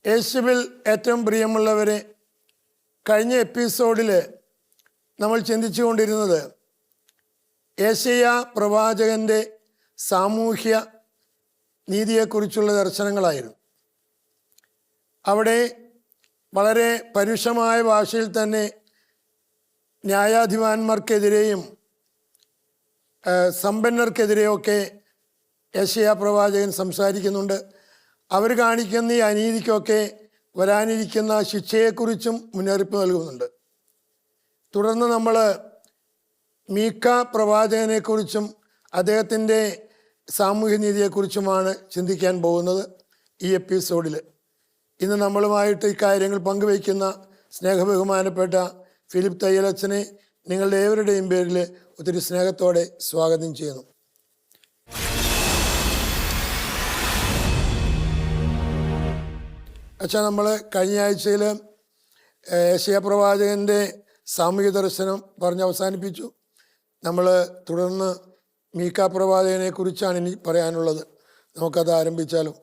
യേശുവിൽ ഏറ്റവും പ്രിയമുള്ളവരെ, കഴിഞ്ഞ എപ്പിസോഡിൽ നമ്മൾ ചിന്തിച്ചു കൊണ്ടിരുന്നത് യെശയ്യാ പ്രവാചകൻ്റെ സാമൂഹ്യ നീതിയെക്കുറിച്ചുള്ള ദർശനങ്ങളായിരുന്നു. അവിടെ വളരെ പരുഷമായ ഭാഷയിൽ തന്നെ ന്യായാധിപന്മാർക്കെതിരെയും സമ്പന്നർക്കെതിരെയൊക്കെ യെശയ്യാ പ്രവാചകൻ സംസാരിക്കുന്നുണ്ട്. അവർ കാണിക്കുന്ന ഈ അനീതിക്കൊക്കെ വരാനിരിക്കുന്ന ശിക്ഷയെക്കുറിച്ചും മുന്നറിയിപ്പ് നൽകുന്നുണ്ട്. തുടർന്ന് നമ്മൾ മീക്ക പ്രവാചകനെക്കുറിച്ചും അദ്ദേഹത്തിൻ്റെ സാമൂഹ്യനീതിയെക്കുറിച്ചുമാണ് ചിന്തിക്കാൻ പോകുന്നത് ഈ എപ്പിസോഡിൽ. ഇന്ന് നമ്മളുമായിട്ട് ഇക്കാര്യങ്ങൾ പങ്കുവയ്ക്കുന്ന സ്നേഹബഹുമാനപ്പെട്ട ഫിലിപ്പ് തയ്യലച്ചനെ നിങ്ങളുടെ ഏവരുടെയും പേരിൽ ഒത്തിരി സ്നേഹത്തോടെ സ്വാഗതം ചെയ്യുന്നു. അച്ഛാ, നമ്മൾ കഴിഞ്ഞ ആഴ്ചയിൽ യെശയ്യാ പ്രവാചകൻ്റെ സാമൂഹിക ദർശനം പറഞ്ഞ് അവസാനിപ്പിച്ചു. നമ്മൾ തുടർന്ന് മീക്ക പ്രവാചകനെ കുറിച്ചാണ് ഇനി പറയാനുള്ളത്. നമുക്കത് ആരംഭിച്ചാലോ?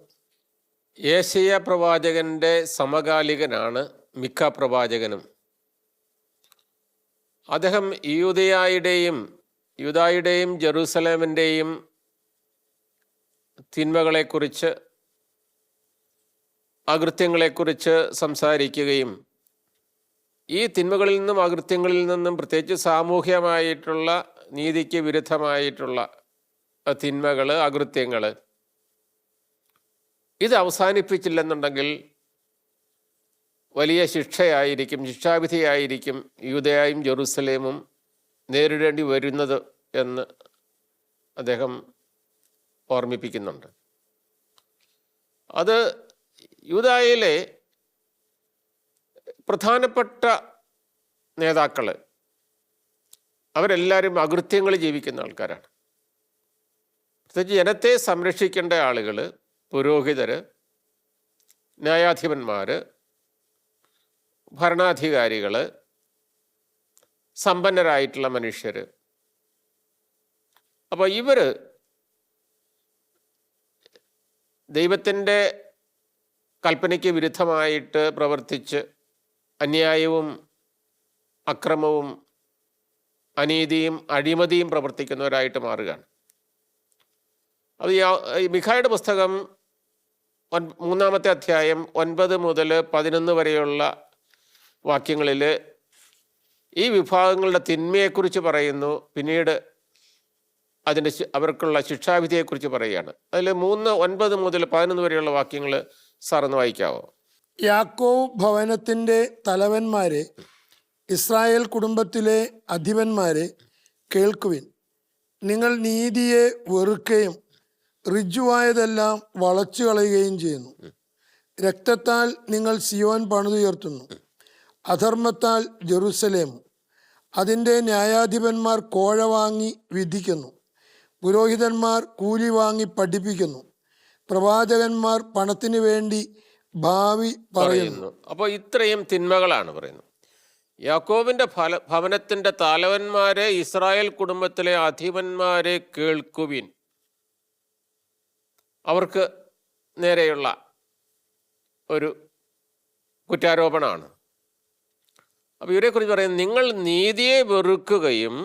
യെശയ്യാ പ്രവാചകന്റെ സമകാലികനാണ് മിക്ക പ്രവാചകനും. അദ്ദേഹം യൂദായുടെയും ജെറൂസലേമിൻ്റെയും തിന്മകളെക്കുറിച്ച്, അകൃത്യങ്ങളെക്കുറിച്ച് സംസാരിക്കുകയും ഈ തിന്മകളിൽ നിന്നും അകൃത്യങ്ങളിൽ നിന്നും പ്രത്യേകിച്ച് സാമൂഹ്യമായിട്ടുള്ള നീതിക്ക് വിരുദ്ധമായിട്ടുള്ള തിന്മകൾ, അകൃത്യങ്ങൾ ഇത് അവസാനിപ്പിച്ചില്ലെന്നുണ്ടെങ്കിൽ വലിയ ശിക്ഷാവിധിയായിരിക്കും യൂദയായും ജെറൂസലേമും നേരിടേണ്ടി വരുന്നത് എന്ന് അദ്ദേഹം ഓർമ്മിപ്പിക്കുന്നുണ്ട്. അത് യൂദായിലെ പ്രധാനപ്പെട്ട നേതാക്കൾ അവരെല്ലാവരും അകൃത്യങ്ങൾ ജീവിക്കുന്ന ആൾക്കാരാണ്. പ്രത്യേകിച്ച് ജനത്തെ സംരക്ഷിക്കേണ്ട ആളുകൾ, പുരോഹിതർ, ന്യായാധിപന്മാർ, ഭരണാധികാരികൾ, സമ്പന്നരായിട്ടുള്ള മനുഷ്യർ. അപ്പോൾ ഇവർ ദൈവത്തിൻ്റെ കൽപ്പനയ്ക്ക് വിരുദ്ധമായിട്ട് പ്രവർത്തിച്ച് അന്യായവും അക്രമവും അനീതിയും അഴിമതിയും പ്രവർത്തിക്കുന്നവരായിട്ട് മാറുകയാണ്. അത് ഈ മിഖായുടെ പുസ്തകം 3-ാമത്തെ അധ്യായം 9 മുതൽ 11 വരെയുള്ള വാക്യങ്ങളിൽ ഈ വിഭാഗങ്ങളുടെ തിന്മയെക്കുറിച്ച് പറയുന്നു. പിന്നീട് അവർക്കുള്ള ശിക്ഷാവിധിയെക്കുറിച്ച് പറയുകയാണ്. അതിൽ 9 മുതൽ 11 വരെയുള്ള വാക്യങ്ങൾ സാറൊന്ന് വായിക്കാവോ? യാക്കോബ് ഭവനത്തിൻ്റെ തലവന്മാരെ, ഇസ്രായേൽ കുടുംബത്തിലെ അധിപന്മാരെ, കേൾക്കുവിൻ. നിങ്ങൾ നീതിയെ വെറുക്കുകയും ഋജുവായതെല്ലാം വളച്ചു കളയുകയും ചെയ്യുന്നു. രക്തത്താൽ നിങ്ങൾ സിയോൻ പണിതുയർത്തുന്നു, അധർമ്മത്താൽ ജെറൂസലേമും. അതിൻ്റെ ന്യായാധിപന്മാർ കോഴ വാങ്ങി വിധിക്കുന്നു, പുരോഹിതന്മാർ കൂലി വാങ്ങി പഠിപ്പിക്കുന്നു, പ്രവാചകന്മാർ പണത്തിന് വേണ്ടി ഭാവി പറയുന്നു. അപ്പോൾ ഇത്രയും തിന്മകളാണ് പറയുന്നത്. യാക്കോബിന്റെ ഭവനത്തിന്റെ തലവന്മാരെ, ഇസ്രായേൽ കുടുംബത്തിലെ അധിപന്മാരെ കേൾക്കുവിൻ. അവർക്ക് നേരെയുള്ള ഒരു കുറ്റാരോപണമാണ്. അപ്പോൾ ഇവരെക്കുറിച്ച് പറയുന്നത്, നിങ്ങൾ നീതിയെ വെറുക്കുകയും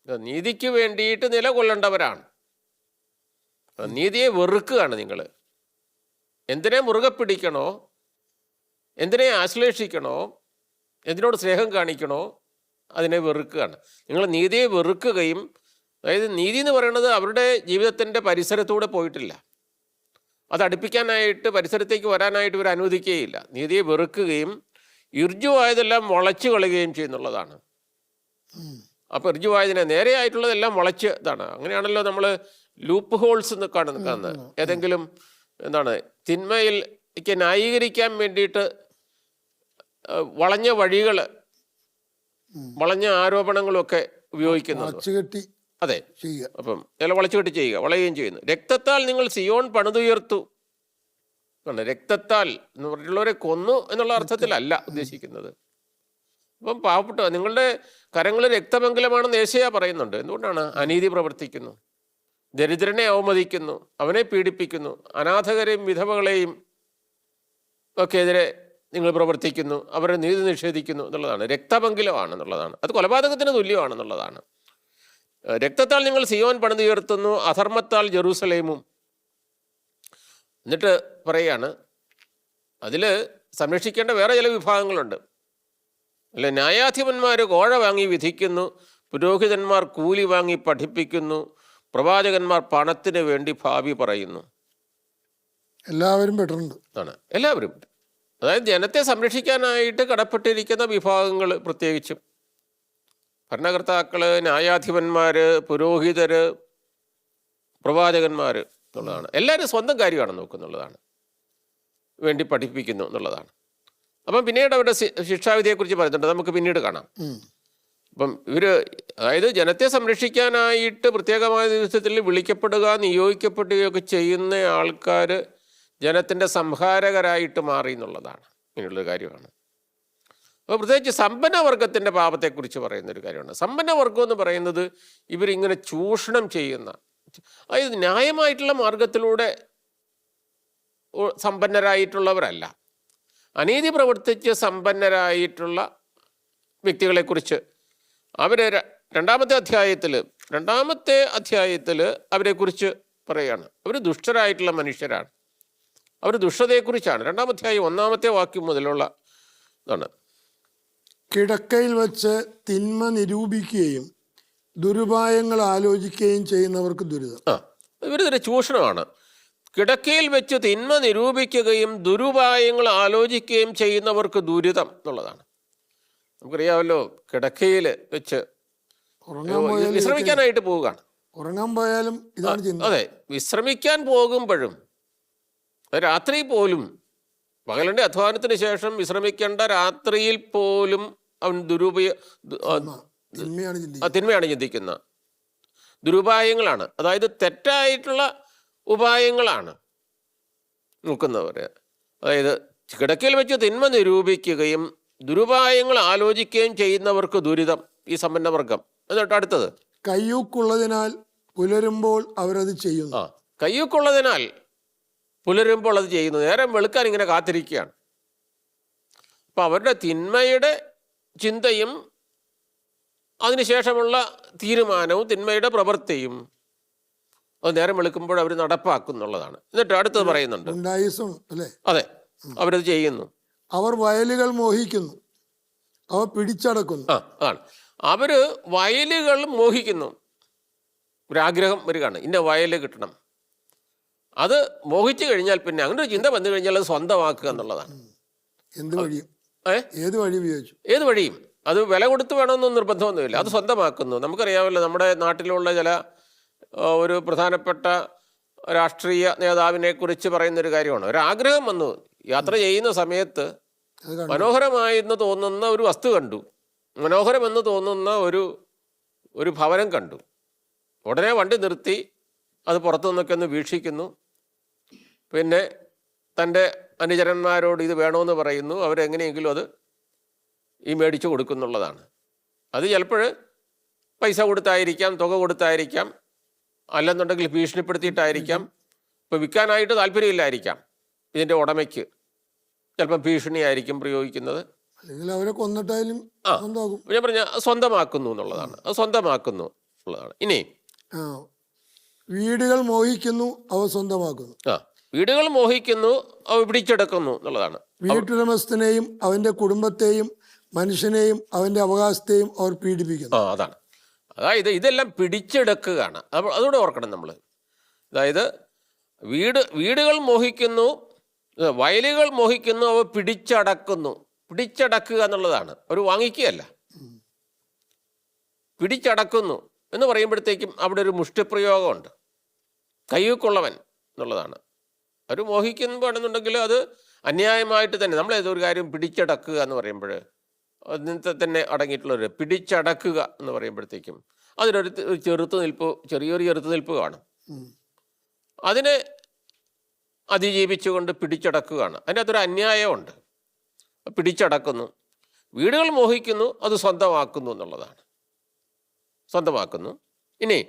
നീതിക്ക് വേണ്ടിയിട്ട് നിലകൊള്ളേണ്ടവരാണ്. നീതിയെ വെറുക്കുകയാണ് നിങ്ങൾ. എന്തിനെ മുറുകെ പിടിക്കണോ, എന്തിനെ ആശ്ലേഷിക്കണോ, എന്തിനോട് സ്നേഹം കാണിക്കണോ, അതിനെ വെറുക്കുകയാണ്. നിങ്ങൾ നീതിയെ വെറുക്കുകയും, അതായത് നീതി എന്ന് പറയുന്നത് അവരുടെ ജീവിതത്തിൻ്റെ പരിസരത്തൂടെ പോയിട്ടില്ല, അത് അടുപ്പിക്കാനായിട്ട് പരിസരത്തേക്ക് വരാനായിട്ട് ഇവർ അനുവദിക്കുകയില്ല. നീതിയെ വെറുക്കുകയും ഇർജുവായതെല്ലാം വളച്ചു കളയുകയും ചെയ്യുന്നുള്ളതാണ്. അപ്പോൾ ഇർജുവായതിനെ നേരെയായിട്ടുള്ളതെല്ലാം വളച്ച് ഇതാണ്. അങ്ങനെയാണല്ലോ നമ്മൾ ലൂപ്പ് ഹോൾസ് എന്ന് കാണുന്നത്. ഏതെങ്കിലും തിന്മയിലേക്ക് ന്യായീകരിക്കാൻ വേണ്ടിയിട്ട് വളഞ്ഞ വഴികൾ, വളഞ്ഞ ആരോപണങ്ങളൊക്കെ ഉപയോഗിക്കുന്നത്. അതെ, അപ്പം എല്ലാം വളച്ചുകെട്ടി ചെയ്യുക, വളയുകയും ചെയ്യുന്നു. രക്തത്താൽ നിങ്ങൾ സിയോൺ പണിതുയർത്തു. രക്തത്താൽ എന്ന് പറഞ്ഞിട്ടുള്ളവരെ കൊന്നു എന്നുള്ള അർത്ഥത്തിലല്ല ഉദ്ദേശിക്കുന്നത്. അപ്പം പാവപ്പെട്ട നിങ്ങളുടെ കരങ്ങൾ രക്തമംഗലമാണെന്ന് യെശയ്യാ പറയുന്നുണ്ട്. എന്തുകൊണ്ടാണ്? അനീതി പ്രവർത്തിക്കുന്നു, ദരിദ്രനെ അവമതിക്കുന്നു, അവനെ പീഡിപ്പിക്കുന്നു, അനാഥകരെയും വിധവകളെയും ഒക്കെ എതിരെ നിങ്ങൾ പ്രവർത്തിക്കുന്നു, അവരുടെ നീതി നിഷേധിക്കുന്നു എന്നുള്ളതാണ്. രക്തപങ്കിലമാണെന്നുള്ളതാണ്. അത് കൊലപാതകത്തിന് തുല്യമാണെന്നുള്ളതാണ്. രക്തത്താൽ നിങ്ങൾ സിയോൻ പണിതുയർത്തുന്നു, അധർമ്മത്താൽ ജെറൂസലേമും. എന്നിട്ട് പറയുകയാണ്, അതിൽ സംരക്ഷിക്കേണ്ട വേറെ ചില വിഭാഗങ്ങളുണ്ട്. അല്ല, ന്യായാധിപന്മാർ കോഴ വാങ്ങി വിധിക്കുന്നു, പുരോഹിതന്മാർ കൂലി വാങ്ങി പഠിപ്പിക്കുന്നു, പ്രവാചകന്മാർ പണത്തിന് വേണ്ടി ഭാവി പറയുന്നു. എല്ലാവരും പെട്ടിട്ടുണ്ട് ആണ്, എല്ലാവരും. അതായത് ജനത്തെ സംരക്ഷിക്കാനായിട്ട് കടപ്പെട്ടിരിക്കുന്ന വിഭാഗങ്ങൾ, പ്രത്യേകിച്ചും ഭരണകർത്താക്കൾ, ന്യായാധിപന്മാർ, പുരോഹിതർ, പ്രവാചകന്മാർ എന്നുള്ളതാണ്. എല്ലാവരും സ്വന്തം കാര്യമാണ് നോക്കുന്നുള്ളതാണ്, വേണ്ടി പഠിപ്പിക്കുന്നു എന്നുള്ളതാണ്. അപ്പം പിന്നീട് അവരുടെ ശിക്ഷാവിധിയെക്കുറിച്ച് പറയുന്നുണ്ട്, നമുക്ക് പിന്നീട് കാണാം. അപ്പം ഇവർ, അതായത് ജനത്തെ സംരക്ഷിക്കാനായിട്ട് പ്രത്യേകമായ ദിവസത്തിൽ വിളിക്കപ്പെടുക, നിയോഗിക്കപ്പെടുകയൊക്കെ ചെയ്യുന്ന ആൾക്കാർ ജനത്തിൻ്റെ സംഹാരകരായിട്ട് മാറി എന്നുള്ളതാണ്. ഇങ്ങനെയുള്ളൊരു കാര്യമാണ്. അപ്പോൾ പ്രത്യേകിച്ച് സമ്പന്നവർഗത്തിൻ്റെ പാപത്തെക്കുറിച്ച് പറയുന്നൊരു കാര്യമാണ്. സമ്പന്നവർഗം എന്ന് പറയുന്നത് ഇവരിങ്ങനെ ചൂഷണം ചെയ്യുന്ന, അതായത് ന്യായമായിട്ടുള്ള മാർഗത്തിലൂടെ സമ്പന്നരായിട്ടുള്ളവരല്ല, അനീതി പ്രവർത്തിച്ച് സമ്പന്നരായിട്ടുള്ള വ്യക്തികളെക്കുറിച്ച് അവർ രണ്ടാമത്തെ അധ്യായത്തിൽ അവരെക്കുറിച്ച് പറയുകയാണ്. അവർ ദുഷ്ടരായിട്ടുള്ള മനുഷ്യരാണ്, അവർ ദുഷ്ടതയെക്കുറിച്ചാണ്. 2-ാം അധ്യായം 1-ാമത്തെ വാക്യം മുതലുള്ള ഇതാണ്. കിടക്കയിൽ വച്ച് തിന്മ നിരൂപിക്കുകയും ദുരുപായങ്ങൾ ആലോചിക്കുകയും ചെയ്യുന്നവർക്ക് ദുരിതം. ഇവരിതൊരു ചൂഷണമാണ്. കിടക്കയിൽ വെച്ച് തിന്മ നിരൂപിക്കുകയും ദുരുപായങ്ങൾ ആലോചിക്കുകയും ചെയ്യുന്നവർക്ക് ദുരിതം എന്നുള്ളതാണ്. നമുക്കറിയാമല്ലോ, കിടക്കയിൽ വെച്ച് വിശ്രമിക്കാനായിട്ട് പോവുകയാണ്. ഉറങ്ങാൻ പോയാലും ഇതാണ് ചിന്ത. അതെ, വിശ്രമിക്കാൻ പോകുമ്പോഴും രാത്രി പോലും, പകലിൻ്റെ അധ്വാനത്തിന് ശേഷം വിശ്രമിക്കേണ്ട രാത്രിയിൽ പോലും അവൻ തിന്മയാണ് ചിന്തിക്കുന്ന, ദുരുപായങ്ങളാണ്, അതായത് തെറ്റായിട്ടുള്ള ഉപായങ്ങളാണ് നോക്കുന്നവർ. അതായത് കിടക്കയിൽ വെച്ച് തിന്മ നിരൂപിക്കുകയും ദുരുപായങ്ങൾ ആലോചിക്കുകയും ചെയ്യുന്നവർക്ക് ദുരിതം, ഈ സമ്പന്നവർഗം. എന്നിട്ട് അടുത്തത്, കയ്യൂക്കുള്ളതിനാൽ പുലരുമ്പോൾ അവരത് ചെയ്യുന്നു. കയ്യൂക്കുള്ളതിനാൽ പുലരുമ്പോൾ അത് ചെയ്യുന്നു. നേരം വെളുക്കാൻ ഇങ്ങനെ കാത്തിരിക്കുകയാണ്. അപ്പം അവരുടെ തിന്മയുടെ ചിന്തയും അതിനുശേഷമുള്ള തീരുമാനവും തിന്മയുടെ പ്രവൃത്തിയും അത് നേരം വെളുക്കുമ്പോൾ അവർ നടപ്പാക്കുന്നുള്ളതാണ്. എന്നിട്ട് അടുത്തത് പറയുന്നുണ്ട്, അതെ, അവരത് ചെയ്യുന്നു. അവർ വയലുകൾ മോഹിക്കുന്നു, അവർ പിടിച്ചടക്കുന്നു. അതാണ്, അവർ വയലുകൾ മോഹിക്കുന്നു. ഒരാഗ്രഹം വരികയാണ്, ഇന്ന വയൽ കിട്ടണം. അത് മോഹിച്ചു കഴിഞ്ഞാൽ പിന്നെ അങ്ങനെ ഒരു ചിന്ത വന്നു കഴിഞ്ഞാൽ അത് സ്വന്തമാക്കുക എന്നുള്ളതാണ്. ഏത് വഴിയും അത് വില കൊടുത്ത് വേണമെന്നൊന്നും നിർബന്ധമൊന്നുമില്ല, അത് സ്വന്തമാക്കുന്നു. നമുക്കറിയാമല്ലോ, നമ്മുടെ നാട്ടിലുള്ള ചില ഒരു പ്രധാനപ്പെട്ട രാഷ്ട്രീയ നേതാവിനെ കുറിച്ച് പറയുന്നൊരു കാര്യമാണ്. ഒരാഗ്രഹം വന്നു, യാത്ര ചെയ്യുന്ന സമയത്ത് മനോഹരമായെന്ന് തോന്നുന്ന ഒരു വസ്തു കണ്ടു, മനോഹരമെന്ന് തോന്നുന്ന ഒരു ഭവനം കണ്ടു. ഉടനെ വണ്ടി നിർത്തി അത് പുറത്തു നിന്നൊക്കെ ഒന്ന് വീക്ഷിക്കുന്നു. പിന്നെ തൻ്റെ അനുചരന്മാരോട് ഇത് വേണമെന്ന് പറയുന്നു. അവരെങ്ങനെയെങ്കിലും അത് മേടിച്ചു കൊടുക്കുന്നുള്ളതാണ്. അത് ചിലപ്പോൾ പൈസ കൊടുത്തായിരിക്കാം, തുക കൊടുത്തായിരിക്കാം, അല്ലെന്നുണ്ടെങ്കിൽ ഭീഷണിപ്പെടുത്തിയിട്ടായിരിക്കാം. ഇപ്പോൾ വിൽക്കാനായിട്ട് താല്പര്യമില്ലായിരിക്കാം ഇതിൻ്റെ ഉടമയ്ക്ക്, ചിലപ്പം ഭീഷണിയായിരിക്കും പ്രയോഗിക്കുന്നത്. അവരെ കൊന്നിട്ടായാലും ഞാൻ പറഞ്ഞ സ്വന്തമാക്കുന്നു എന്നുള്ളതാണ്. അത് സ്വന്തമാക്കുന്നു എന്നുള്ളതാണ്. ഇനി വീടുകൾ മോഹിക്കുന്നു, അവ സ്വന്തമാക്കുന്നു. വീടുകൾ മോഹിക്കുന്നു, അവ പിടിച്ചെടുക്കുന്നു എന്നുള്ളതാണ്. വീട്ടുടമസ്ഥനെയും അവന്റെ കുടുംബത്തെയും മനുഷ്യനെയും അവന്റെ അവകാശത്തെയും അവർ പീഡിപ്പിക്കുന്നു. അതാണ്, അതായത് ഇതെല്ലാം പിടിച്ചെടുക്കുകയാണ്. അതുകൂടെ ഓർക്കണം നമ്മൾ. അതായത് വീടുകൾ മോഹിക്കുന്നു, വയലുകൾ മോഹിക്കുന്നു, അവ പിടിച്ചടക്കുന്നു. പിടിച്ചടക്കുക എന്നുള്ളതാണ്, അവർ വാങ്ങിക്കുകയല്ല, പിടിച്ചടക്കുന്നു എന്ന് പറയുമ്പോഴത്തേക്കും അവിടെ ഒരു മുഷ്ടിപ്രയോഗമുണ്ട്. കയ്യൂക്കുള്ളവൻ എന്നുള്ളതാണ്. അവർ മോഹിക്കുമ്പോഴെന്നുണ്ടെങ്കിൽ അത് അന്യായമായിട്ട് തന്നെ നമ്മൾ ഏതൊരു കാര്യം പിടിച്ചടക്കുക എന്ന് പറയുമ്പോൾ അതിനകത്ത് തന്നെ അടങ്ങിയിട്ടുള്ളൊരു പിടിച്ചടക്കുക എന്ന് പറയുമ്പോഴത്തേക്കും അതിനൊരു ചെറിയൊരു ചെറുത്തുനിൽപ്പ് കാണും. അതിനെ അതിജീവിച്ചുകൊണ്ട് പിടിച്ചടക്കുകയാണ്. അതിനകത്തൊരു അന്യായമുണ്ട്. പിടിച്ചടക്കുന്നു. വീടുകൾ മോഹിക്കുന്നു, അത് സ്വന്തമാക്കുന്നു എന്നുള്ളതാണ്. സ്വന്തമാക്കുന്നു. ഇനി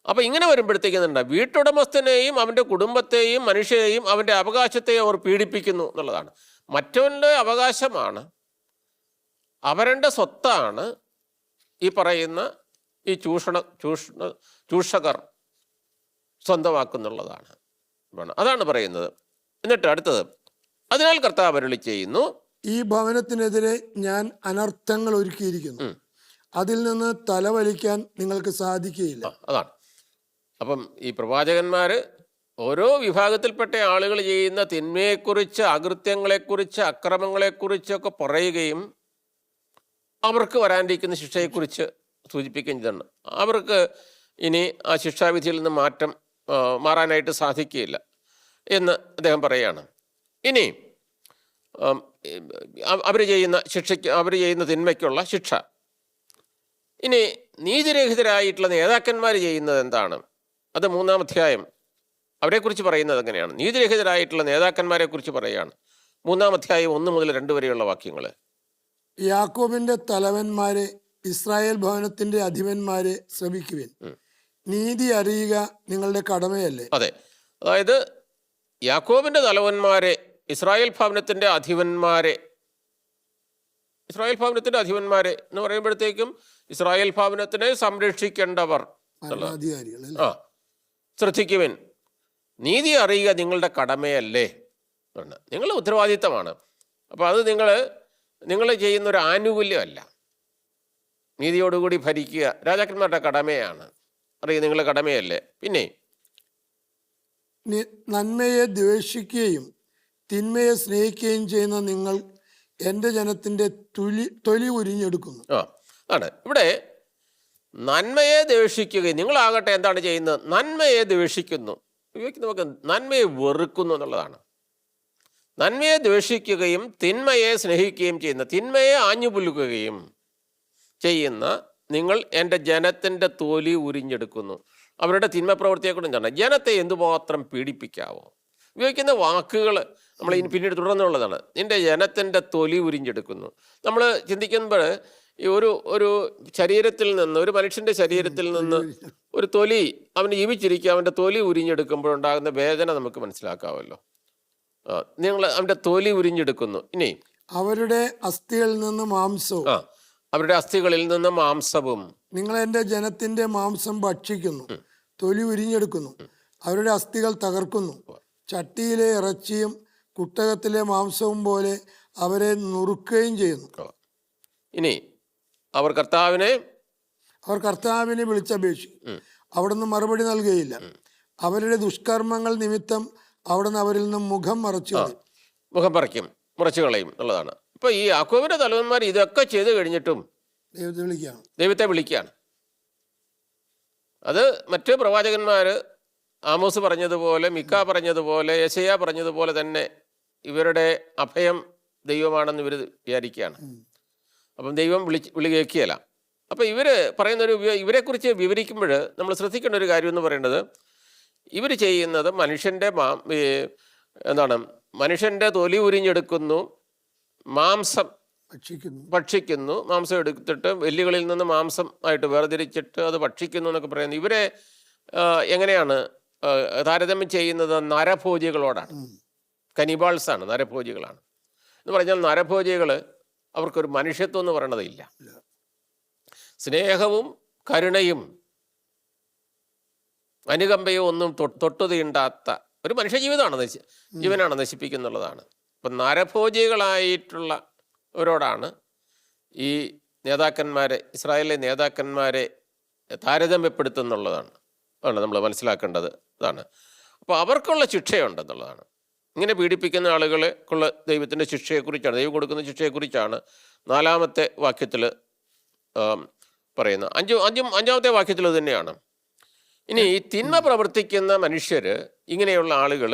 അപ്പോൾ ഇങ്ങനെ വരുമ്പോഴത്തേക്കും എന്താ, വീട്ടുടമസ്ഥനെയും അവൻ്റെ കുടുംബത്തെയും മനുഷ്യരെയും അവൻ്റെ അവകാശത്തെയും അവർ പീഡിപ്പിക്കുന്നു എന്നുള്ളതാണ്. മറ്റവൻ്റെ അവകാശമാണ്, അവരുടെ സ്വത്താണ് ഈ പറയുന്ന ഈ ചൂഷകർ സ്വന്തമാക്കുന്നുള്ളതാണ്. അതാണ് പറയുന്നത്. എന്നിട്ട് അടുത്തത്, അതിനാൽ കർത്താവ് അരുളി ചെയ്യുന്നു, ഈ ഭവനത്തിനെതിരെ ഞാൻ അനർത്ഥങ്ങൾ ഒരുക്കിയിരിക്കുന്നു, അതിൽ നിന്ന് തലവലിക്കാൻ നിങ്ങൾക്ക് സാധിക്കുകയില്ല. അതാണ്. അപ്പം ഈ പ്രവാചകന്മാർ ഓരോ വിഭാഗത്തിൽപ്പെട്ട ആളുകൾ ചെയ്യുന്ന തിന്മയെക്കുറിച്ച്, അകൃത്യങ്ങളെക്കുറിച്ച്, അക്രമങ്ങളെക്കുറിച്ചൊക്കെ പറയുകയും അവർക്ക് വരാനിരിക്കുന്ന ശിക്ഷയെക്കുറിച്ച് സൂചിപ്പിക്കുകയും ചെയ്തിട്ടുണ്ട്. അവർക്ക് ഇനി ആ ശിക്ഷാവിധിയിൽ നിന്ന് മാറാനായിട്ട് സാധിക്കുകയില്ല എന്ന് അദ്ദേഹം പറയുകയാണ്. ഇനി അവർ ചെയ്യുന്ന തിന്മയ്ക്കുള്ള ശിക്ഷ. ഇനി നീതിരഹിതരായിട്ടുള്ള നേതാക്കന്മാർ ചെയ്യുന്നത് എന്താണ്? അത് 3-ാം അധ്യായം അവരെക്കുറിച്ച് പറയുന്നത് എങ്ങനെയാണ്? നീതിരഹിതരായിട്ടുള്ള നേതാക്കന്മാരെ കുറിച്ച് പറയുകയാണ്. 3-ാം അധ്യായം 1 മുതൽ 2 വരെയുള്ള വാക്യങ്ങൾ. യാക്കോബിന്റെ തലവന്മാരെ, ഇസ്രായേൽ ഭവനത്തിന്റെ അധിപന്മാരെ ശ്രമിക്കുവിൻ, നീതി അറിയുക നിങ്ങളുടെ കടമയല്ലേ. അതെ, അതായത് യാക്കോബിന്റെ തലവന്മാരെ, ഇസ്രായേൽ ഭവനത്തിന്റെ അധിപന്മാരെ എന്ന് പറയുമ്പോഴത്തേക്കും ഇസ്രായേൽ ഭവനത്തിനെ സംരക്ഷിക്കേണ്ടവർ, ശ്രദ്ധിക്കുവിൻ, നീതി അറിയുക നിങ്ങളുടെ കടമയല്ലേ. നിങ്ങളുടെ ഉത്തരവാദിത്തമാണ്. അപ്പോൾ അത് നിങ്ങൾ ചെയ്യുന്നൊരു ആനുകൂല്യമല്ല. നീതിയോടുകൂടി ഭരിക്കുക രാജാക്കന്മാരുടെ കടമയാണ്. അറിയുക നിങ്ങളുടെ കടമയല്ലേ. പിന്നെ നന്മയെ ദ്വേഷിക്കുകയും തിന്മയെ സ്നേഹിക്കുകയും ചെയ്യുന്ന നിങ്ങൾ എൻ്റെ ജനത്തിൻ്റെ തൊലി ഉരിഞ്ഞെടുക്കുന്നു. ആണ് ഇവിടെ നന്മയെ ദ്വേഷിക്കുകയും, നിങ്ങളാകട്ടെ എന്താണ് ചെയ്യുന്നത്? നന്മയെ ദ്വേഷിക്കുന്നു. നമുക്ക് നന്മയെ വെറുക്കുന്നു എന്നുള്ളതാണ്. നന്മയെ ദ്വേഷിക്കുകയും തിന്മയെ സ്നേഹിക്കുകയും ചെയ്യുന്ന, തിന്മയെ ആഞ്ഞുപുല്ലുകയും ചെയ്യുന്ന നിങ്ങൾ എൻ്റെ ജനത്തിൻ്റെ തൊലി ഉരിഞ്ഞെടുക്കുന്നു. അവരുടെ തിന്മ പ്രവൃത്തിയെക്കൂടെ എന്താണ്? ജനത്തെ എന്തുമാത്രം പീഡിപ്പിക്കാവോ? ഉപയോഗിക്കുന്ന വാക്കുകൾ നമ്മൾ പിന്നീട് തുടർന്നുള്ളതാണ്. നിൻ്റെ ജനത്തിൻ്റെ തൊലി ഉരിഞ്ഞെടുക്കുന്നു. നമ്മൾ ചിന്തിക്കുമ്പോൾ ഈ ഒരു ശരീരത്തിൽ നിന്ന്, ഒരു മനുഷ്യൻ്റെ ശരീരത്തിൽ നിന്ന് ഒരു തൊലി, അവന് ജീവിച്ചിരിക്കുക, അവൻ്റെ തൊലി ഉരിഞ്ഞെടുക്കുമ്പോഴുണ്ടാകുന്ന വേദന നമുക്ക് മനസ്സിലാക്കാമല്ലോ. അവൻ്റെ തൊലി ഉരിഞ്ഞെടുക്കുന്നു. ഇനി അവരുടെ അസ്ഥികളിൽ നിന്ന് മാംസവും, അവരുടെ അസ്ഥികളിൽ നിന്ന് മാംസവും, നിങ്ങൾ എൻ്റെ ജനത്തിൻ്റെ മാംസം ഭക്ഷിക്കുന്നു, തൊലി ഉരിഞ്ഞെടുക്കുന്നു, അവരുടെ അസ്ഥികൾ തകർക്കുന്നു, ചട്ടിയിലെ ഇറച്ചിയും കുട്ടകത്തിലെ മാംസവും പോലെ അവരെ നുറുക്കുകയും ചെയ്യുന്നു. ഇനി അവർ കർത്താവിനെ വിളിച്ചപേക്ഷിക്കും, അവിടുന്ന് മറുപടി നൽകുകയില്ല. അവരുടെ ദുഷ്കർമ്മങ്ങൾ നിമിത്തം അവിടുന്ന് അവരിൽ നിന്ന് മുഖം മറച്ചു കളയും എന്നുള്ളതാണ്. ഇപ്പൊ ഈ യാക്കോബിന്റെ തലവന്മാർ ഇതൊക്കെ ചെയ്തു കഴിഞ്ഞിട്ടും ദൈവത്തെ വിളിക്കുകയാണ്. അത് മറ്റ് പ്രവാചകന്മാർ ആമോസ് പറഞ്ഞതുപോലെ, മിക്ക പറഞ്ഞതുപോലെ, യെശയ്യാ പറഞ്ഞതുപോലെ തന്നെ ഇവരുടെ അഭയം ദൈവമാണെന്ന് ഇവർ വിചാരിക്കുകയാണ്. അപ്പം ദൈവം വിളി കേൾക്കുകയില്ല. അപ്പം ഇവരെക്കുറിച്ച് വിവരിക്കുമ്പോൾ നമ്മൾ ശ്രദ്ധിക്കേണ്ട ഒരു കാര്യം എന്ന് പറയുന്നത്, ഇവർ ചെയ്യുന്നത് മനുഷ്യൻ്റെ തൊലി ഉരിഞ്ഞെടുക്കുന്നു, മാംസം ഭക്ഷിക്കുന്നു, മാംസം എടുത്തിട്ട് എല്ലുകളിൽ നിന്ന് മാംസം ആയിട്ട് വേർതിരിച്ചിട്ട് അത് ഭക്ഷിക്കുന്നു എന്നൊക്കെ പറയുന്നത്. ഇവരെ എങ്ങനെയാണ് താരതമ്യം ചെയ്യുന്നത്? നരഭോജികളോടാണ്. കനിബാൾസാണ്, നരഭോജികളാണ്. എന്ന് പറഞ്ഞാൽ നരഭോജികൾ അവർക്കൊരു മനുഷ്യത്വം എന്ന് പറയണത് ഇല്ല. സ്നേഹവും കരുണയും അനുകമ്പയോ ഒന്നും തൊട്ടു തീണ്ടാത്ത ഒരു മനുഷ്യജീവിതമാണ് ജീവനാണ് നശിപ്പിക്കുന്നുള്ളതാണ്. അപ്പം നരഭോജികളായിട്ടുള്ളവരോടാണ് ഈ നേതാക്കന്മാരെ, ഇസ്രായേലിലെ നേതാക്കന്മാരെ താരതമ്യപ്പെടുത്തുന്നുള്ളതാണ് നമ്മൾ മനസ്സിലാക്കേണ്ടത്. അതാണ്. അപ്പോൾ അവർക്കുള്ള ശിക്ഷയുണ്ടെന്നുള്ളതാണ്. ഇങ്ങനെ പീഡിപ്പിക്കുന്ന ആളുകൾക്കുള്ള ദൈവത്തിൻ്റെ ശിക്ഷയെക്കുറിച്ചാണ്, ദൈവം കൊടുക്കുന്ന ശിക്ഷയെക്കുറിച്ചാണ് 4-ാമത്തെ വാക്യത്തിൽ പറയുന്നത്. 5-ാമത്തെ വാക്യത്തിൽ അത് തന്നെയാണ്. ഇനി ഈ തിന്മ പ്രവർത്തിക്കുന്ന മനുഷ്യർ, ഇങ്ങനെയുള്ള ആളുകൾ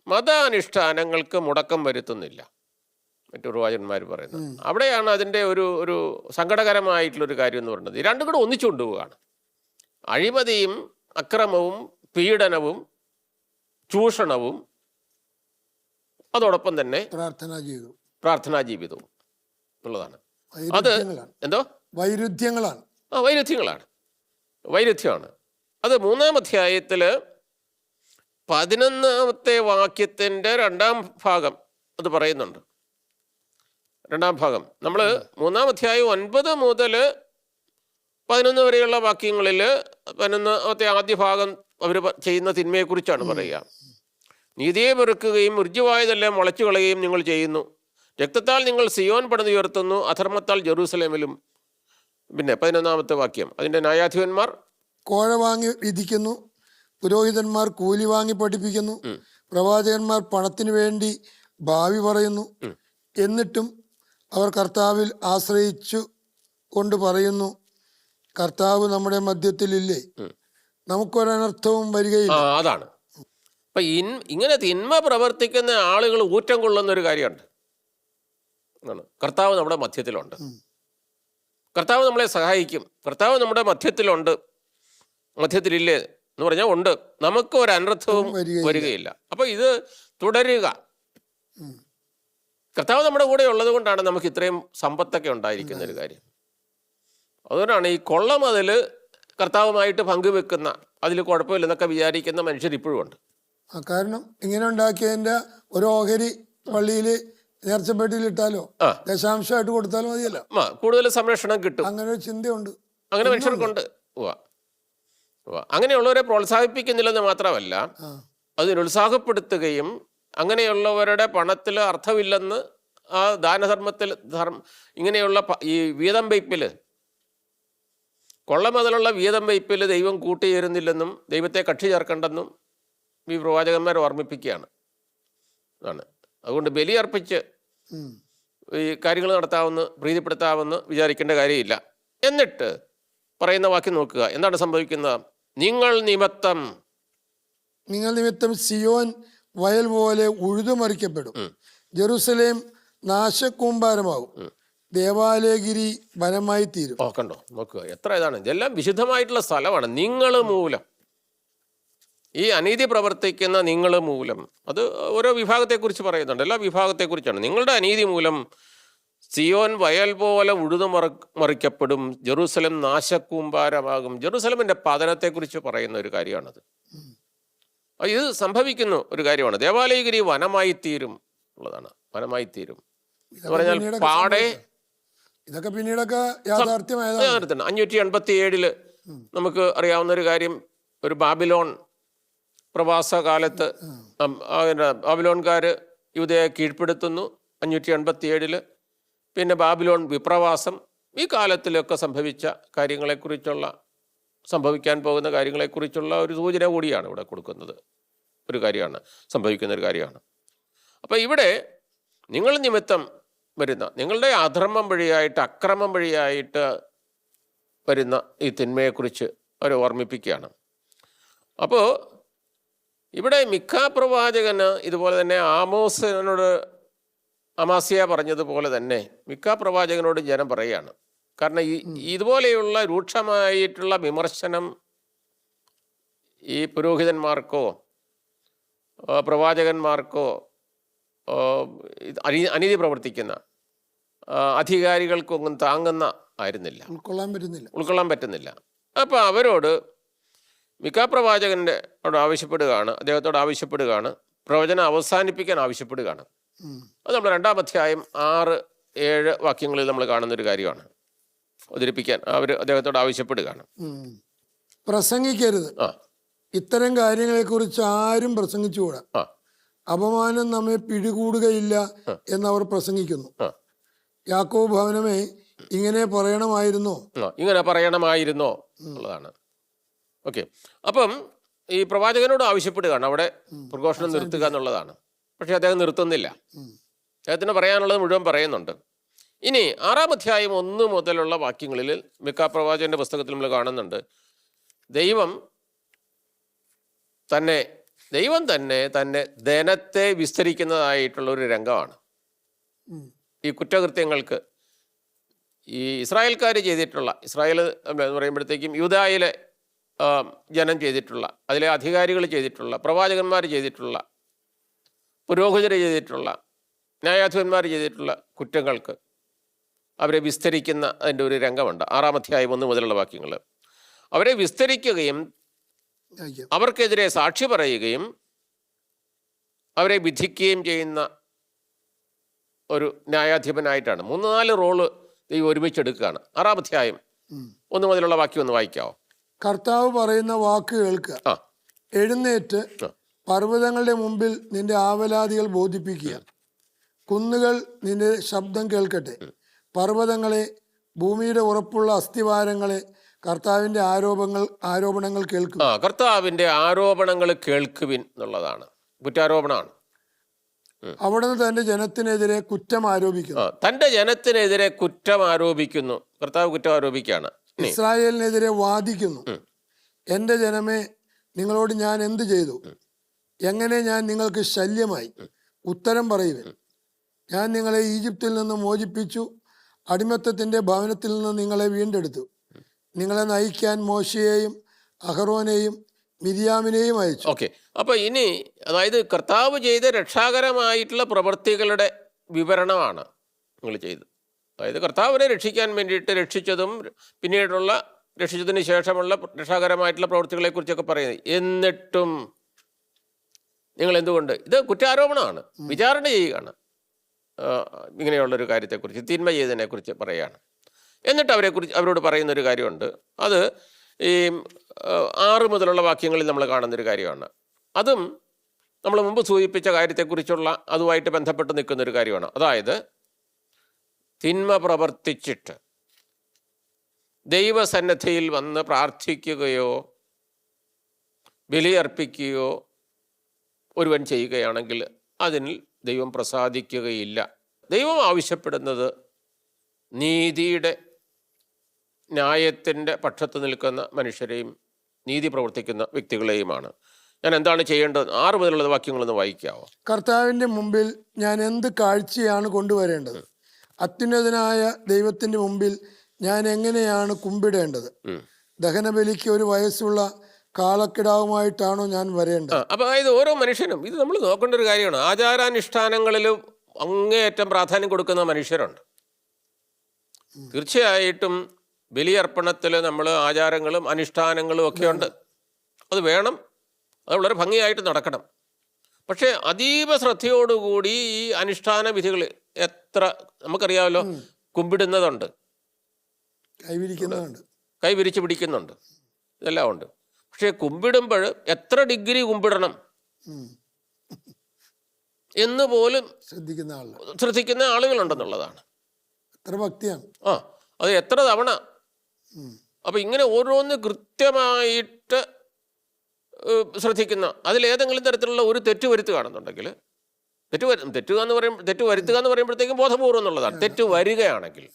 മതാനുഷ്ഠാനങ്ങൾക്ക് മുടക്കം വരുത്തുന്നില്ല, മറ്റു പ്രവാചകന്മാർ പറയുന്നത്. അവിടെയാണ് അതിൻ്റെ ഒരു സങ്കടകരമായിട്ടുള്ളൊരു കാര്യം എന്ന് പറയുന്നത്. രണ്ടും കൂടെ ഒന്നിച്ചു കൊണ്ടുപോവുകയാണ്. അഴിമതിയും അക്രമവും പീഡനവും ചൂഷണവും അതോടൊപ്പം തന്നെ പ്രാർത്ഥനാ ജീവിതവും ഉള്ളതാണ്. അത് എന്തോ വൈരുദ്ധ്യമാണ്. അത് 3-ാം അധ്യായത്തിൽ 11-ാമത്തെ വാക്യത്തിൻ്റെ 2-ാം ഭാഗം അത് പറയുന്നുണ്ട്. രണ്ടാം ഭാഗം നമ്മൾ 3-ാം അധ്യായം 9 മുതൽ 11 വരെയുള്ള വാക്യങ്ങളിൽ 11-ാമത്തെ ആദ്യ ഭാഗം അവർ ചെയ്യുന്ന തിന്മയെക്കുറിച്ചാണ് പറയുക. നീതിയെ വെറുക്കുകയും ഋജുവായതെല്ലാം മുളച്ചു കളയുകയും നിങ്ങൾ ചെയ്യുന്നു. രക്തത്താൽ നിങ്ങൾ സിയോൻ പണിതുയർത്തുന്നു, അധർമ്മത്താൽ ജെറൂസലേമിലും. പിന്നെ 11-ാമത്തെ വാക്യം, അതിൻ്റെ ന്യായാധിപന്മാർ കോഴ വാങ്ങി വിധിക്കുന്നു, പുരോഹിതന്മാർ കൂലി വാങ്ങി പഠിപ്പിക്കുന്നു, പ്രവാചകന്മാർ പണത്തിനു വേണ്ടി ഭാവി പറയുന്നു. എന്നിട്ടും അവർ കർത്താവിൽ ആശ്രയിച്ചു കൊണ്ട് പറയുന്നു, കർത്താവ് നമ്മുടെ മധ്യത്തിലില്ലേ, നമുക്കൊരനർത്ഥവും വരികയില്ല. അതാണ്. അപ്പൊ ഇങ്ങനെ തിന്മ പ്രവർത്തിക്കുന്ന ആളുകൾ ഊറ്റം കൊള്ളുന്ന ഒരു കാര്യമുണ്ട്. കർത്താവ് നമ്മുടെ മധ്യത്തിലുണ്ട്, കർത്താവ് നമ്മളെ സഹായിക്കും, കർത്താവ് നമ്മുടെ മധ്യത്തിലില്ലേ എന്ന് പറഞ്ഞാൽ ഉണ്ട്, നമുക്ക് ഒരു അനർത്ഥവും വരികയില്ല. അപ്പൊ ഇത് തുടരുക. കർത്താവ് നമ്മുടെ കൂടെ ഉള്ളത് കൊണ്ടാണ് നമുക്ക് ഇത്രയും സമ്പത്തൊക്കെ ഉണ്ടായിരിക്കുന്ന ഒരു കാര്യം. അതുകൊണ്ടാണ് ഈ കൊള്ള മുതൽ കർത്താവുമായിട്ട് പങ്കുവെക്കുന്ന, അതിൽ കുഴപ്പമില്ലെന്നൊക്കെ വിചാരിക്കുന്ന മനുഷ്യർ ഇപ്പോഴും ഉണ്ട്. കാരണം ഇങ്ങനെ ഉണ്ടാക്കിയതിന്റെ ഒരു ഓഹരി പള്ളിയിൽ നേർച്ചപ്പെട്ടിയിൽ ഇട്ടാലോ ദശാംശമായിട്ട് കൊടുത്താലും മതിയല്ലോ, കൂടുതൽ സംരക്ഷണം കിട്ടും. അങ്ങനെ ഒരു ചിന്തയുണ്ട്, അങ്ങനെ മനുഷ്യർക്കുണ്ട്. അങ്ങനെയുള്ളവരെ പ്രോത്സാഹിപ്പിക്കുന്നില്ലെന്ന് മാത്രമല്ല, അതിന് ഉത്സാഹപ്പെടുത്തുകയും അങ്ങനെയുള്ളവരുടെ പണത്തിൽ അർത്ഥമില്ലെന്ന്, ആ ദാനധർമ്മത്തിൽ ഇങ്ങനെയുള്ള ഈ വീതം വയ്പ്പിൽ, കൊള്ള മുതലുള്ള വീതം വയ്പ്പിൽ ദൈവം കൂട്ടിയേരുന്നില്ലെന്നും ദൈവത്തെ കക്ഷി ചേർക്കണ്ടെന്നും ഈ പ്രവാചകന്മാർ ഓർമ്മിപ്പിക്കുകയാണ്. അതുകൊണ്ട് ബലിയർപ്പിച്ച് ഈ കാര്യങ്ങൾ നടത്താമെന്ന് പ്രീതിപ്പെടുത്താമെന്ന് വിചാരിക്കേണ്ട കാര്യമില്ല. എന്നിട്ട് പറയുന്ന വാക്യം നോക്കുക, എന്താണ് സംഭവിക്കുന്നത്? നിങ്ങൾ നിമിത്തം സിയോൻ വയൽ പോലെ ഉഴുതുമറിക്കപ്പെടും, ജെറുസലേം നാശകൂമ്പാരമാകും, ദേവാലയഗിരി വനമായി തീരും. കണ്ടോ, നോക്കുക, എത്ര ഇതാണ്. ഇതെല്ലാം വിശുദ്ധമായിട്ടുള്ള സ്ഥലമാണ്. നിങ്ങൾ മൂലം, ഈ അനീതി പ്രവർത്തിക്കുന്ന നിങ്ങൾ മൂലം, അത് ഓരോ വിഭാഗത്തെക്കുറിച്ച് പറയുന്നുണ്ട്, എല്ലാ വിഭാഗത്തെക്കുറിച്ചാണ്. നിങ്ങളുടെ അനീതി മൂലം സിയോൻ വയൽ പോലെ മറിക്കപ്പെടും, ജെറൂസലം നാശകൂമ്പാരമാകും. ജെറൂസലമിൻ്റെ പതനത്തെക്കുറിച്ച് പറയുന്ന ഒരു കാര്യമാണത്. ഇത് സംഭവിക്കുന്ന ഒരു കാര്യമാണ്. ദേവാലയഗിരി വനമായി തീരും ഉള്ളതാണ്. വനമായി തീരും എന്ന് പറഞ്ഞാൽ പാടെ ഇതൊക്കെ പിന്നീടൊക്കെ യാഥാർത്ഥ്യമായതാണ്. 587 നമുക്ക് അറിയാവുന്ന ഒരു കാര്യം, ഒരു ബാബിലോൺ പ്രവാസ കാലത്ത് ബാബിലോൺകാർ യൂദയെ കീഴ്പ്പെടുത്തുന്നു 587. പിന്നെ ബാബിലോൺ വിപ്രവാസം, ഈ കാലത്തിലൊക്കെ സംഭവിച്ച കാര്യങ്ങളെക്കുറിച്ചുള്ള, സംഭവിക്കാൻ പോകുന്ന കാര്യങ്ങളെക്കുറിച്ചുള്ള ഒരു സൂചന കൂടിയാണ് ഇവിടെ കൊടുക്കുന്നത്. ഒരു കാര്യമാണ്, സംഭവിക്കുന്ന ഒരു കാര്യമാണ്. അപ്പോൾ ഇവിടെ നിങ്ങൾ നിമിത്തം വരുന്ന, നിങ്ങളുടെ അധർമ്മം വഴിയായിട്ട്, അക്രമം വഴിയായിട്ട് വരുന്ന ഈ തിന്മയെക്കുറിച്ച് അവർ ഓർമ്മിപ്പിക്കുകയാണ്. അപ്പോൾ ഇവിടെ മിക്ക പ്രവാചകന് ഇതുപോലെ തന്നെ അമാസ്യ പറഞ്ഞതുപോലെ തന്നെ മിക്ക പ്രവാചകനോട് ജനം പറയുകയാണ്. കാരണം ഇതുപോലെയുള്ള രൂക്ഷമായിട്ടുള്ള വിമർശനം ഈ പുരോഹിതന്മാർക്കോ പ്രവാചകന്മാർക്കോ അനീതി പ്രവർത്തിക്കുന്ന അധികാരികൾക്കൊന്നും താങ്ങുന്ന ആയിരുന്നില്ല, ഉൾക്കൊള്ളാൻ പറ്റുന്നില്ല. അപ്പോൾ അവരോട് മിക്ക പ്രവാചകൻ്റെ അദ്ദേഹത്തോട് ആവശ്യപ്പെടുകയാണ്, പ്രവചനം അവസാനിപ്പിക്കാൻ ആവശ്യപ്പെടുകയാണ്. അത് നമ്മൾ 2-ാം അധ്യായം 6-7 വാക്യങ്ങളിൽ നമ്മൾ കാണുന്നൊരു കാര്യമാണ്. അവതരിപ്പിക്കാൻ അദ്ദേഹത്തോട് ആവശ്യപ്പെടുകയാണ്. പ്രസംഗിക്കരുത്, ഇത്തരം കാര്യങ്ങളെക്കുറിച്ച് ആരും പ്രസംഗിച്ചുകൂടാ, അപമാനം നമ്മെ പിടികൂടുകയില്ല എന്നവർ പ്രസംഗിക്കുന്നു. യാക്കോബ് ഭവനമേ, ഇങ്ങനെ പറയണമായിരുന്നോ എന്നുള്ളതാണ്. ഓക്കെ, അപ്പം ഈ പ്രവാചകനോട് ആവശ്യപ്പെടുകയാണ് അവിടെ പ്രഘോഷണം നിർത്തുക എന്നുള്ളതാണ്. പക്ഷെ അദ്ദേഹം നിർത്തുന്നില്ല. അദ്ദേഹത്തിന് പറയാനുള്ളത് മുഴുവൻ പറയുന്നുണ്ട്. ഇനി 6-ാം അധ്യായം 1 മുതലുള്ള വാക്യങ്ങളിൽ മിക്ക പ്രവാചകന്റെ പുസ്തകത്തിൽ നമ്മൾ കാണുന്നുണ്ട്, ദൈവം തന്നെ തന്നെ ധനത്തെ വിസ്തരിക്കുന്നതായിട്ടുള്ള ഒരു രംഗമാണ്. ഈ കുറ്റകൃത്യങ്ങൾക്ക് ഈ ഇസ്രായേൽക്കാർ ചെയ്തിട്ടുള്ള, ഇസ്രായേൽ എന്ന് പറയുമ്പോഴത്തേക്കും യൂദായിലെ ജനം ചെയ്തിട്ടുള്ള, അതിലെ അധികാരികൾ ചെയ്തിട്ടുള്ള, പ്രവാചകന്മാർ ചെയ്തിട്ടുള്ള, പുരോഹിതർ ചെയ്തിട്ടുള്ള, ന്യായാധിപന്മാർ ചെയ്തിട്ടുള്ള കുറ്റങ്ങൾക്ക് അവരെ വിസ്തരിക്കുന്ന അതിൻ്റെ ഒരു രംഗമുണ്ട്. 6-ാം അധ്യായം 1 മുതലുള്ള വാക്യങ്ങൾ. അവരെ വിസ്തരിക്കുകയും അവർക്കെതിരെ സാക്ഷി പറയുകയും അവരെ വിധിക്കുകയും ചെയ്യുന്ന ഒരു ന്യായാധിപനായിട്ടാണ്. 3-4 റോള് ദൈവം ഒരുമിച്ചെടുക്കുകയാണ്. 6-ാം അധ്യായം 1 മുതലുള്ള വാക്യം ഒന്ന് വായിക്കാവോ? കർത്താവ് പറയുന്ന വാക്ക് കേൾക്കുക. ആ എഴുന്നേറ്റ് പർവ്വതങ്ങളുടെ മുമ്പിൽ നിന്റെ ആവലാതികൾ ബോധിപ്പിക്കുക. കുന്നുകൾ നിന്റെ ശബ്ദം കേൾക്കട്ടെ. പർവ്വതങ്ങളെ, ഭൂമിയുടെ ഉറപ്പുള്ള അസ്ഥിവാരങ്ങളെ, കർത്താവിന്റെ ആരോപണങ്ങൾ കേൾക്കുക. കർത്താവിന്റെ ആരോപണങ്ങൾ കേൾക്കുവിൻ എന്നുള്ളതാണ്. കുറ്റാരോപണമാണ്. അവിടുന്ന് തന്റെ ജനത്തിനെതിരെ കുറ്റം ആരോപിക്കുന്നു. തന്റെ ജനത്തിനെതിരെ കുറ്റം ആരോപിക്കുന്നു. കർത്താവ് കുറ്റം ആരോപിക്കുകയാണ്. ഇസ്രായേലിനെതിരെ വാദിക്കുന്നു. എൻ്റെ ജനമേ, നിങ്ങളോട് ഞാൻ എന്ത് ചെയ്തു? എങ്ങനെ ഞാൻ നിങ്ങൾക്ക് ശല്യമായി? ഉത്തരം പറയുവിൻ. ഞാൻ നിങ്ങളെ ഈജിപ്തിൽ നിന്ന് മോചിപ്പിച്ചു, അടിമത്തത്തിൻ്റെ ഭവനത്തിൽ നിന്ന് നിങ്ങളെ വീണ്ടെടുത്തു. നിങ്ങളെ നയിക്കാൻ മോശയെയും അഹറോനെയും മിരിയാമിനെയും അയച്ചു. ഓക്കെ, അപ്പൊ ഇനി അതായത് കർത്താവ് ചെയ്ത രക്ഷാകരമായിട്ടുള്ള പ്രവൃത്തികളുടെ വിവരണമാണ് നിങ്ങൾ ചെയ്തത്. അതായത് കർത്താവിനെ രക്ഷിക്കാൻ വേണ്ടിയിട്ട് രക്ഷിച്ചതും പിന്നീടുള്ള രക്ഷിച്ചതിന് ശേഷമുള്ള രക്ഷാകരമായിട്ടുള്ള പ്രവൃത്തികളെ കുറിച്ചൊക്കെ പറയുന്നത്. എന്നിട്ടും നിങ്ങൾ എന്തുകൊണ്ട്? ഇത് കുറ്റാരോപണമാണ്, വിചാരണ ചെയ്യുകയാണ്. ഇങ്ങനെയുള്ളൊരു കാര്യത്തെക്കുറിച്ച്, തിന്മ ചെയ്തതിനെക്കുറിച്ച് പറയുകയാണ്. എന്നിട്ട് അവരോട് പറയുന്നൊരു കാര്യമുണ്ട്. അത് ഈ 6 മുതലുള്ള വാക്യങ്ങളിൽ നമ്മൾ കാണുന്നൊരു കാര്യമാണ്. അതും നമ്മൾ മുമ്പ് സൂചിപ്പിച്ച കാര്യത്തെക്കുറിച്ചുള്ള അതുമായിട്ട് ബന്ധപ്പെട്ട് നിൽക്കുന്നൊരു കാര്യമാണ്. അതായത് തിന്മ പ്രവർത്തിച്ചിട്ട് ദൈവസന്നിധിയിൽ വന്ന് പ്രാർത്ഥിക്കുകയോ ബലിയർപ്പിക്കുകയോ ഒരുവൻ ചെയ്യുകയാണെങ്കിൽ അതിൽ ദൈവം പ്രസാദിക്കുകയില്ല. ദൈവം ആവശ്യപ്പെടുന്നത് നീതിയുടെ, ന്യായത്തിൻ്റെ പക്ഷത്ത് നിൽക്കുന്ന മനുഷ്യരെയും നീതി പ്രവർത്തിക്കുന്ന വ്യക്തികളെയുമാണ്. ഞാൻ എന്താണ് ചെയ്യേണ്ടത്? 6 മുതലുള്ള വാക്യങ്ങളൊന്ന് വായിക്കാവോ? കർത്താവിൻ്റെ മുമ്പിൽ ഞാൻ എന്ത് കാഴ്ചയാണ് കൊണ്ടുവരേണ്ടത്? അത്യുന്നതനായ ദൈവത്തിൻ്റെ മുമ്പിൽ ഞാൻ എങ്ങനെയാണ് കുമ്പിടേണ്ടത്? ദഹനബലിക്ക് ഒരു വയസ്സുള്ള കാളക്കിടാവുമായിട്ടാണോ ഞാൻ വരേണ്ടത്? അപ്പോൾ അതായത് ഓരോ മനുഷ്യനും ഇത് നമ്മൾ നോക്കേണ്ട ഒരു കാര്യമാണ്. ആചാരാനുഷ്ഠാനങ്ങളിലും അങ്ങേയറ്റം പ്രാധാന്യം കൊടുക്കുന്ന മനുഷ്യരുണ്ട്. തീർച്ചയായിട്ടും ബലിയർപ്പണത്തിൽ നമ്മൾ ആചാരങ്ങളും അനുഷ്ഠാനങ്ങളും ഒക്കെ ഉണ്ട്. അത് വേണം, അത് വളരെ ഭംഗിയായിട്ട് നടക്കണം. പക്ഷേ അതീവ ശ്രദ്ധയോടുകൂടി ഈ അനുഷ്ഠാന വിധികൾ എത്ര നമുക്കറിയാമല്ലോ, കുമ്പിടുന്നതുണ്ട്, കൈവിരിച്ച് പിടിക്കുന്നുണ്ട്, ഇതെല്ലാം ഉണ്ട്. പക്ഷേ കുമ്പിടുമ്പോൾ എത്ര ഡിഗ്രി കുമ്പിടണം എന്ന് പോലും ശ്രദ്ധിക്കുന്ന ആളുകളുണ്ടെന്നുള്ളതാണ്. അത് എത്ര തവണ. അപ്പം ഇങ്ങനെ ഓരോന്ന് കൃത്യമായിട്ട് ശ്രദ്ധിക്കുന്ന, അതിലേതെങ്കിലും തരത്തിലുള്ള ഒരു തെറ്റ് വരുത്തുകയാണെന്നുണ്ടെങ്കിൽ, തെറ്റ് വരുത്തുക എന്ന് പറയുമ്പോഴത്തേക്കും ബോധപൂർവം എന്നുള്ളതാണ്. തെറ്റ് വരികയാണെങ്കിൽ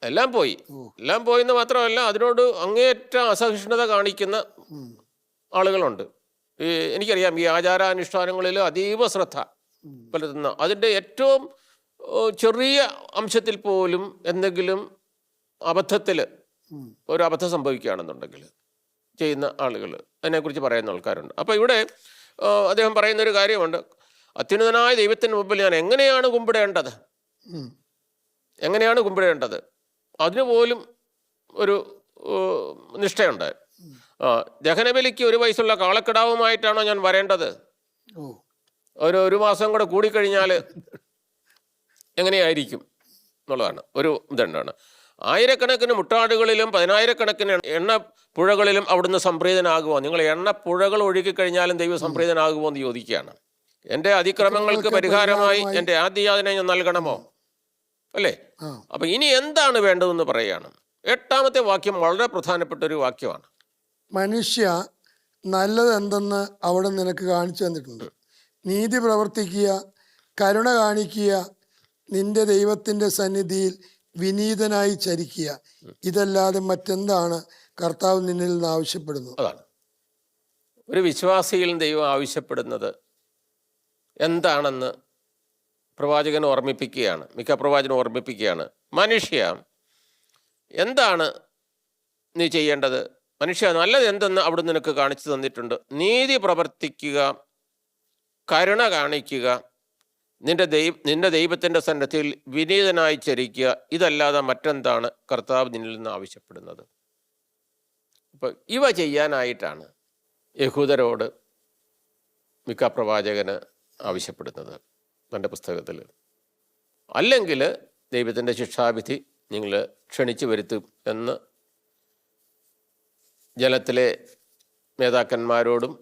എല്ലാം പോയി എന്ന് മാത്രമല്ല, അതിനോട് അങ്ങേയറ്റം അസഹിഷ്ണുത കാണിക്കുന്ന ആളുകളുണ്ട്. എനിക്കറിയാം, ഈ ആചാരാനുഷ്ഠാനങ്ങളിൽ അതീവ ശ്രദ്ധ പുലർത്തുന്ന, അതിൻ്റെ ഏറ്റവും ചെറിയ അംശത്തിൽ പോലും എന്തെങ്കിലും അബദ്ധത്തിൽ ഒരു അബദ്ധം സംഭവിക്കുകയാണെന്നുണ്ടെങ്കിൽ ചെയ്യുന്ന ആളുകൾ, അതിനെക്കുറിച്ച് പറയുന്ന ആൾക്കാരുണ്ട്. അപ്പോൾ ഇവിടെ അദ്ദേഹം പറയുന്നൊരു കാര്യമുണ്ട്. അത്യുന്നതനായ ദൈവത്തിന് മുമ്പിൽ ഞാൻ എങ്ങനെയാണ് കുമ്പിടേണ്ടത്? അതിനുപോലും ഒരു നിഷ്ഠയുണ്ട്. ദഹനബലിക്ക് ഒരു വയസ്സുള്ള കാളക്കിടാവുമായിട്ടാണോ ഞാൻ വരേണ്ടത്? ഒരു മാസം കൂടെ കൂടിക്കഴിഞ്ഞാൽ എങ്ങനെയായിരിക്കും എന്നുള്ളതാണ് ഒരു ഇതുണ്ടാണ്. 1000കണക്കിന് മുട്ടാടുകളിലും 10,000കണക്കിന് എണ്ണ പുഴകളിലും അവിടുന്ന് സംപ്രീതനാകുമോ? നിങ്ങൾ എണ്ണ പുഴകൾ ഒഴുകിക്കഴിഞ്ഞാലും ദൈവം സംപ്രീതനാകുമോ എന്ന് ചോദിക്കുകയാണ്. എൻ്റെ അതിക്രമങ്ങൾക്ക് പരിഹാരമായി എൻ്റെ ആദ്യയാതന ഞാൻ നൽകണമോ? അല്ലേ? അപ്പം ഇനി എന്താണ് വേണ്ടതെന്ന് പറയുകയാണ്. 8ാമത്തെ വാക്യം വളരെ പ്രധാനപ്പെട്ട ഒരു വാക്യമാണ്. മനുഷ്യ, നല്ലത് എന്തെന്ന് അവിടെ നിനക്ക് കാണിച്ചു തന്നിട്ടുണ്ട്. നീതി പ്രവർത്തിക്കുക, കരുണ കാണിക്കുക, നിന്റെ ദൈവത്തിൻ്റെ സന്നിധിയിൽ വിനീതനായി ചരിക്കുക. ഇതല്ലാതെ മറ്റെന്താണ് കർത്താവ് നിന്നിൽ നിന്ന് ആവശ്യപ്പെടുന്നത്? അതാണ് ഒരു വിശ്വാസിയിൽ ദൈവം ആവശ്യപ്പെടുന്നത് എന്താണെന്ന് പ്രവാചകൻ ഓർമ്മിപ്പിക്കുകയാണ്. മിക്ക പ്രവാചകനും ഓർമ്മിപ്പിക്കുകയാണ്. മനുഷ്യ, എന്താണ് നീ ചെയ്യേണ്ടത്? മനുഷ്യ, നല്ലത് എന്തെന്ന് അവിടെ നിനക്ക് കാണിച്ചു തന്നിട്ടുണ്ട്. നീതി പ്രവർത്തിക്കുക, കരുണ കാണിക്കുക, നിന്റെ ദൈവത്തിൻ്റെ സന്നിധിയിൽ വിനീതനായി ചരിക്കുക. ഇതല്ലാതെ മറ്റെന്താണ് കർത്താവ് നിന്നിൽ നിന്ന് ആവശ്യപ്പെടുന്നത്? അപ്പോൾ ഇവ ചെയ്യാനായിട്ടാണ് യഹൂദരോട് മിക്ക പ്രവാചകന് ആവശ്യപ്പെടുന്നത്. തൻ്റെ പുസ്തകത്തിൽ. അല്ലെങ്കിൽ ദൈവത്തിൻ്റെ ശിക്ഷാവിധി നിങ്ങൾ ക്ഷണിച്ചു വരുത്തും എന്ന് ജനത്തിലെ നേതാക്കന്മാരോടും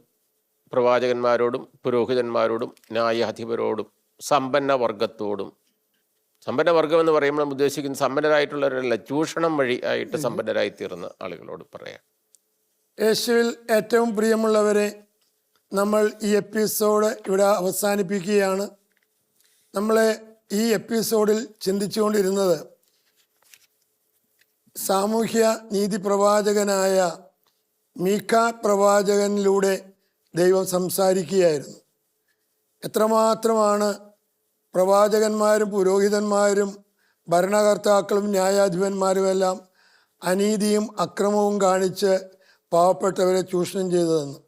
പ്രവാചകന്മാരോടും പുരോഹിതന്മാരോടും ന്യായാധിപരോടും സമ്പന്ന വർഗത്തോടും, സമ്പന്ന വർഗം എന്ന് പറയുമ്പോൾ നമ്മൾ ഉദ്ദേശിക്കുന്നത് സമ്പന്നരായിട്ടുള്ളവരല്ല, ചൂഷണം വഴി ആയിട്ട് സമ്പന്നരായി തീർന്ന ആളുകളോട് പറയാം. യേശുവിൽ ഏറ്റവും പ്രിയമുള്ളവരെ, നമ്മൾ ഈ എപ്പിസോഡ് ഇവിടെ അവസാനിപ്പിക്കുകയാണ്. നമ്മളെ ഈ എപ്പിസോഡിൽ ചിന്തിച്ചുകൊണ്ടിരുന്നത് സാമൂഹ്യ നീതി പ്രവാചകനായ മീഖ പ്രവാചകനിലൂടെ ദൈവം സംസാരിക്കുകയായിരുന്നു. എത്രമാത്രമാണ് പ്രവാചകന്മാരും പുരോഹിതന്മാരും ഭരണകർത്താക്കളും ന്യായാധിപന്മാരുമെല്ലാം അനീതിയും അക്രമവും കാണിച്ച് പാവപ്പെട്ടവരെ ചൂഷണം ചെയ്തതെന്ന്.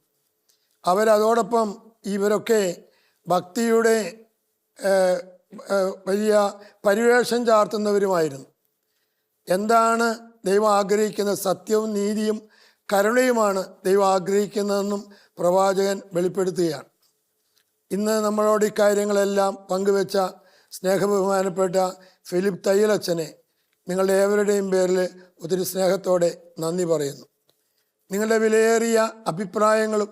അവരതോടൊപ്പം ഇവരൊക്കെ ഭക്തിയുടെ വലിയ പരിവേഷം ചാർത്തുന്നവരുമായിരുന്നു. എന്താണ് ദൈവം ആഗ്രഹിക്കുന്നത്? സത്യവും നീതിയും കരുണയുമാണ് ദൈവം ആഗ്രഹിക്കുന്നതെന്നും പ്രവാചകൻ വെളിപ്പെടുത്തുകയാണ്. ഇന്ന് നമ്മളോട് ഈ കാര്യങ്ങളെല്ലാം പങ്കുവെച്ച സ്നേഹബഹുമാനപ്പെട്ട ഫിലിപ്പ് തയ്യലച്ചനെ നിങ്ങളുടെ ഏവരുടെയും പേരിൽ ഒത്തിരി സ്നേഹത്തോടെ നന്ദി പറയുന്നു. നിങ്ങളുടെ വിലയേറിയ അഭിപ്രായങ്ങളും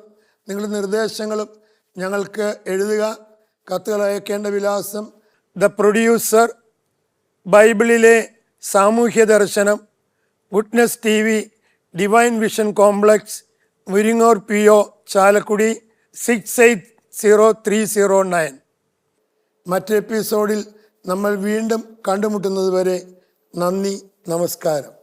നിങ്ങളുടെ നിർദ്ദേശങ്ങളും ഞങ്ങൾക്ക് എഴുതുക. കത്തുകൾ അയക്കേണ്ട വിലാസം: ദ പ്രൊഡ്യൂസർ, ബൈബിളിലെ സാമൂഹ്യ ദർശനം, goodness TV, divine vision complex, Muringoor PO, Chalakudy 680309. മറ്റു എപ്പിസോഡിൽ നമ്മൾ വീണ്ടും കണ്ടുമുട്ടുന്നത് വരെ നന്ദി, നമസ്കാരം.